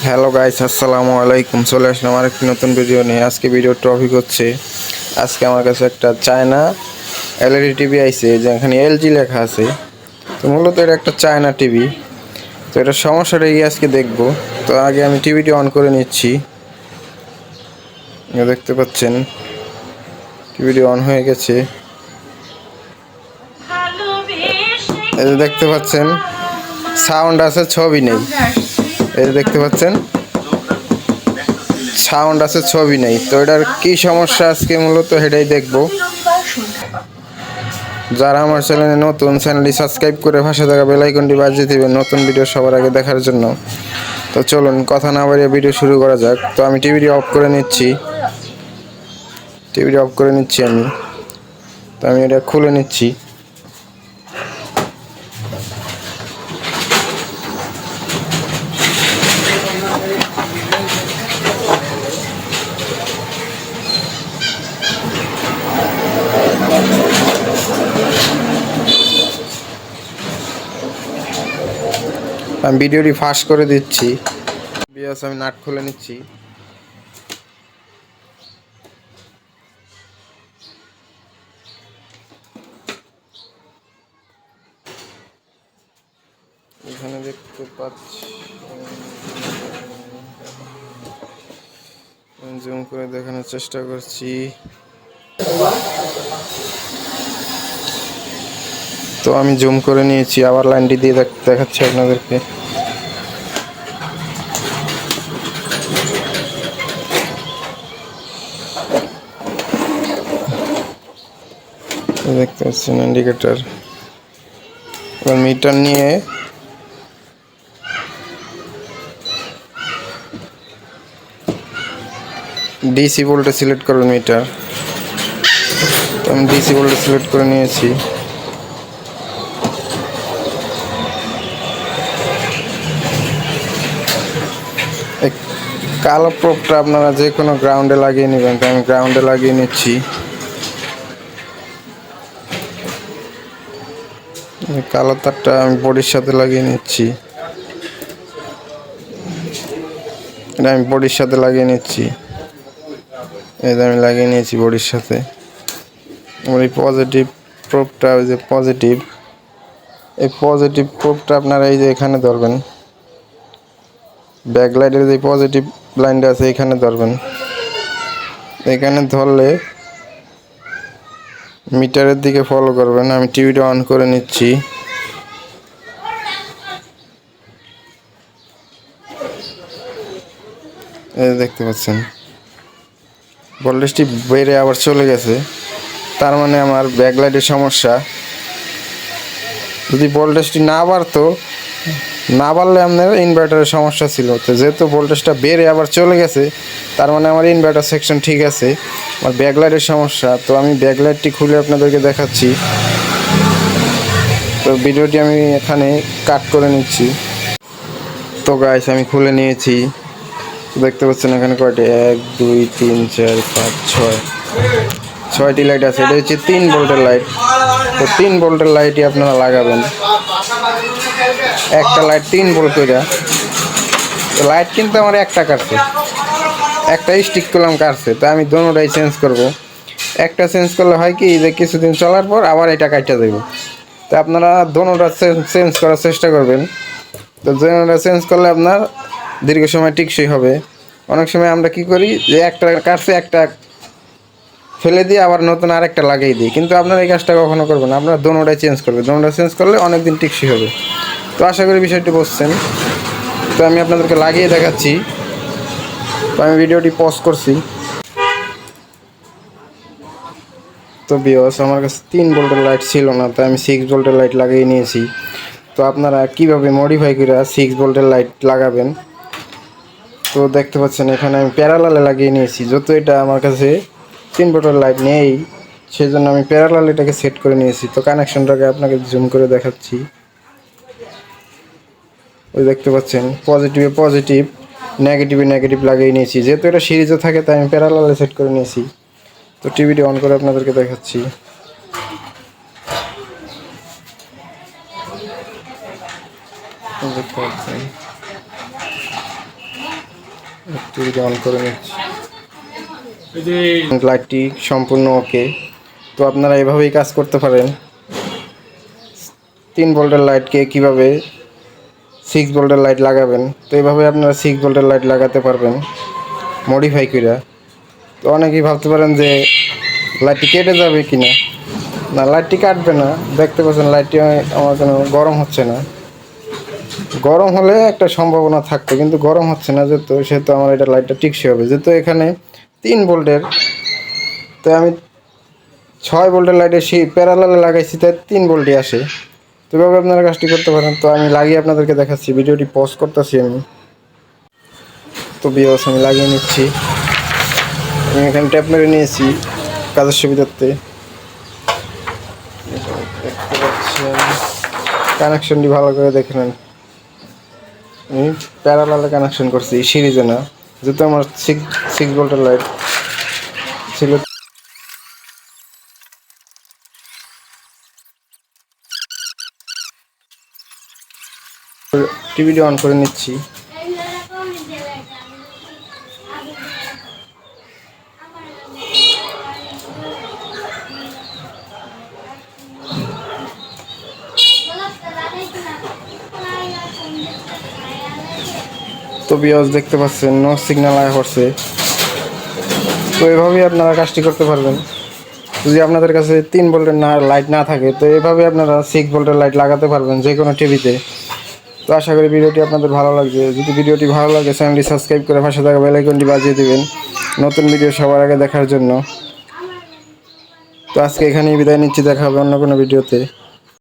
Hello guys, আসসালামু আলাইকুম। চলে আসলাম আরেকটি নতুন ভিডিও নিয়ে। আজকে ভিডিওর টপিক হচ্ছে, আজকে আমার কাছে একটা চায়না এলইডি টিভি আইছে, যেখানে এলজি লেখা আছে। তো মূলত এটা একটা চায়না টিভি। তো এটা সমস্যাটা কি আজকে দেখব। তো আগে আমি টিভিটি অন করে নিচ্ছি। দেখতে পাচ্ছেন টিভিটি অন হয়ে গেছে। এই যে দেখতে পাচ্ছেন সাউন্ড আছে, ছবি নেই। এই যে দেখতে পাচ্ছেন সাউন্ড আছে, ছবি নেই। তো এটার কি সমস্যা আজকে মূলত সেটাই দেখবো। যারা আমার চ্যানেলে নতুন, চ্যানেলটি সাবস্ক্রাইব করে পাশে থাকা বেল আইকনটি বাজিয়ে দিবেন নতুন ভিডিও সবার আগে দেখার জন্য। তো চলুন কথা না বাড়িয়ে ভিডিও শুরু করা যাক। তো আমি টিভিটি অফ করে নিচ্ছি। আমি। তো আমি এটা খুলে নিচ্ছি। আমি ভিডিওটি ফাস্ট করে দিচ্ছি। আমি নাট খুলে নিচ্ছি। এখানে দেখতে পাচ্ছি, জুম করে দেখানোর চেষ্টা করছি। তো আমি জুম করে নিয়েছি, আবার লাইনটি দিয়ে দেখাচ্ছি আপনাদেরকে। দেখতে পাচ্ছেন ইন্ডিকেটর। এবার মিটার নিয়ে ডিসি ভোল্টেজ সিলেক্ট করবেন মিটার। তো আমি ডিসি ভোল্টেজ সিলেক্ট করে নিয়েছি। কালো প্রোবটা আপনারা যে কোনো গ্রাউন্ডে লাগিয়ে নেবেন। তো আমি গ্রাউন্ডে লাগিয়ে নিচ্ছি। কালো তারটা আমি বডির সাথে লাগিয়ে নিচ্ছি। এটা আমি বডির সাথে লাগিয়ে নিচ্ছি। এটা আমি লাগিয়ে নিয়েছি বডির সাথে। আমার এই পজিটিভ প্রোবটা, ওই যে পজিটিভ, এই পজিটিভ প্রোবটা আপনারা এই যে এখানে ধরবেন। ব্যাকলাইটের যে পজিটিভ লাইনটা আছে এখানে ধরবেন। এখানে ধরলে মিটারের দিকে ফলো করবেন। আমি টিভিটা অন করে নিচ্ছি। এই দেখতে পাচ্ছেন ভোল্টেজটি বেড়ে আবার চলে গেছে। তার মানে আমার ব্যাকলাইটের সমস্যা। যদি ভোল্টেজটি না বাড়লে আপনার ইনভার্টারের সমস্যা ছিল। তো যেহেতু ভোল্টেজটা বেড়ে আবার চলে গেছে, তার মানে আমার ইনভার্টার সেকশন ঠিক আছে। আমার ব্যাকলাইটের সমস্যা। তো আমি ব্যাকলাইটটি খুলে আপনাদেরকে দেখাচ্ছি। তো ভিডিওটি আমি এখানে কাট করে নিচ্ছি। তো গাইস, আমি খুলে নিয়েছি। দেখতে পাচ্ছেন এখানে কয়টি, 1 2 3 4 5 6টি লাইট আছে। এটা হচ্ছে 3 ভোল্টের লাইট। তো 3 ভোল্টের লাইটই আপনারা লাগাবেন। একটা লাইট 3 ভোল্ট করে। তো লাইট কিন্তু আমার একটা কাটছে, একটা স্টিক করলাম কাটছে। তো আমি দোনোটাই চেঞ্জ করব। একটা চেঞ্জ করলে হয় কি, যে কিছুদিন চলার পর আবার এটা কাটতে দেবো। তো আপনারা দোনোটা চেঞ্জ করার চেষ্টা করবেন। তো দোনোটা চেঞ্জ করলে আপনার দীর্ঘ সময় টিকসই হবে। অনেক সময় আমরা কি করি, যে একটা কাটছে একটা ফেলে দিয়ে আবার নতুন আরেকটা লাগিয়ে দিই। কিন্তু আপনারা এই কাজটা কখনো করবেন না। আপনারা দোনোটাই চেঞ্জ করবেন। দোনোটা চেঞ্জ করলে অনেক দিন টিকসই হবে। তো আশা করি বিষয়টি বুঝছেন। তো আমি আপনাদেরকে লাগিয়ে দেখাচ্ছি। তো আমি ভিডিওটি পজ করছি। তো ভিউয়ার্স, আমার কাছে 3 ভোল্টের লাইট ছিল না, তাই আমি 6 ভোল্টের লাইট লাগিয়ে নিয়েছি। তো আপনারা কিভাবে মডিফাই করে 6 ভোল্টের লাইট লাগাবেন, তো দেখতে পাচ্ছেন এখানে আমি প্যারালালে লাগিয়ে নিয়েছি। যত এটা আমার কাছে 3 ভোল্টের লাইট নেই, সেই জন্য আমি প্যারালাল এটাকে সেট করে নিয়েছি। তো কানেকশনটাকে আপনাকে জুম করে দেখাচ্ছি। ওই দেখতে পাচ্ছেন পজিটিভে পজিটিভ, নেগেটিভে নেগেটিভ লাগিয়ে নিয়েছি। যেহেতু এটা সিরিজে থাকে, তাই আমি প্যারালালে সেট করে নিয়েছি। তো টিভিটি অন করে আপনাদেরকে দেখাচ্ছি। দেখতে পাচ্ছেন টিভিটা অন করে নিচ্ছি। লাইটটি সম্পূর্ণ ওকে। তো আপনারা এভাবেই কাজ করতে পারেন। 3 ভোল্টের লাইটকে কিভাবে 6 ভোল্টের লাইট লাগাবেন, তো এইভাবে আপনারা 6 ভোল্টের লাইট লাগাতে পারবেন মডিফাই করে। তো অনেকেই ভাবতে পারেন যে লাইটটি কেটে যাবে কিনা। না, লাইটটি কাটবে না। দেখতে পাচ্ছেন লাইটটি আমার কোনো গরম হচ্ছে না। গরম হলে একটা সম্ভাবনা থাকতো, কিন্তু গরম হচ্ছে না যেহেতু, সেহেতু আমার এটা লাইটটা টিকসই হবে। যেহেতু এখানে 3 ভোল্টের, তো আমি 6 ভোল্টের লাইটে সেই প্যারালালে লাগাইছি, তাই 3 ভোল্টই আসে। তো এভাবে আপনারা কাজটি করতে পারেন। তো আমি লাগিয়ে আপনাদেরকে দেখাচ্ছি, ভিডিওটি পজ করতেছি আমি। তো ভিউয়ার্স, আমি লাগিয়ে নিচ্ছি। আমি এখানে ট্যাপ মেরে নিয়েছি কাজের সুবিধার্থে। দেখতে পাচ্ছেন, কানেকশনটি ভালো করে দেখে নেন। আমি প্যারালালে কানেকশন করছি, সিরিজে না। যেহেতু আমার 6 ভোল্টের লাইট ছিল। টিভিটি অন করে নিচ্ছি। তো ভিউয়ার্স, দেখতে পাচ্ছেন নো সিগন্যাল আয়া করছে। তো এভাবেই আপনারা কাজটি করতে পারবেন। যদি আপনাদের কাছে 3 ভোল্টের লাইট না থাকে, তো এভাবে আপনারা 6 ভোল্টের লাইট লাগাতে পারবেন যে কোনো টিভিতে। তো আশা করি ভিডিওটি আপনাদের ভালো লাগবে। যদি ভিডিওটি ভালো লাগে, চ্যানেলটি সাবস্ক্রাইব করে পাশে থাকা বেল আইকনটি বাজিয়ে দিবেন নতুন ভিডিও সবার আগে দেখার জন্য। তো আজকে এখানেই বিদায় নিচ্ছি, দেখা হবে অন্য কোনো ভিডিওতে।